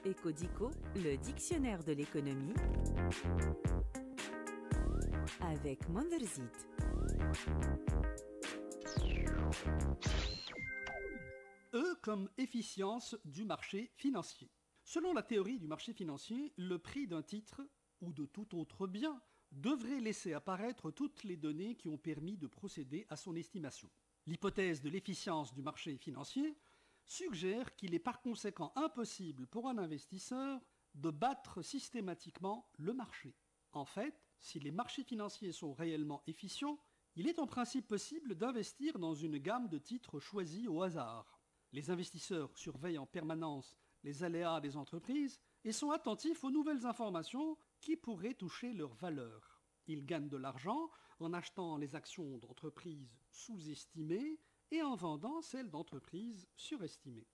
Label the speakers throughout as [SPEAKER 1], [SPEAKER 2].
[SPEAKER 1] Ecodico, le dictionnaire de l'économie avec Monderzit.
[SPEAKER 2] E comme efficience du marché financier. Selon la théorie du marché financier, le prix d'un titre ou de tout autre bien devrait laisser apparaître toutes les données qui ont permis de procéder à son estimation. L'hypothèse de l'efficience du marché financier suggère qu'il est par conséquent impossible pour un investisseur de battre systématiquement le marché. En fait, si les marchés financiers sont réellement efficients, il est en principe possible d'investir dans une gamme de titres choisis au hasard. Les investisseurs surveillent en permanence les aléas des entreprises et sont attentifs aux nouvelles informations qui pourraient toucher leur valeur. Ils gagnent de l'argent en achetant les actions d'entreprises sous-estimées et en vendant celles d'entreprises surestimées.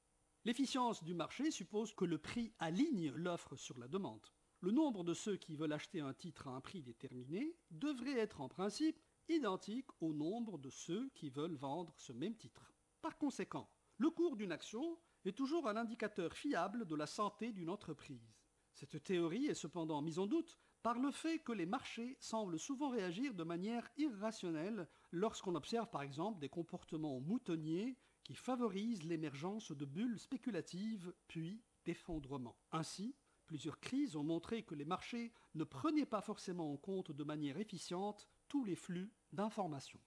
[SPEAKER 2] L'efficience du marché suppose que le prix aligne l'offre sur la demande. Le nombre de ceux qui veulent acheter un titre à un prix déterminé devrait être en principe identique au nombre de ceux qui veulent vendre ce même titre. Par conséquent, le cours d'une action est toujours un indicateur fiable de la santé d'une entreprise. Cette théorie est cependant mise en doute par le fait que les marchés semblent souvent réagir de manière irrationnelle lorsqu'on observe par exemple des comportements moutonniers qui favorisent l'émergence de bulles spéculatives puis d'effondrements. Ainsi, plusieurs crises ont montré que les marchés ne prenaient pas forcément en compte de manière efficiente tous les flux d'informations.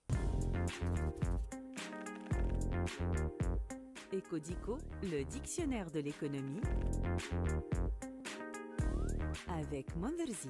[SPEAKER 1] Ecodico, le dictionnaire de l'économie avec Monderzit.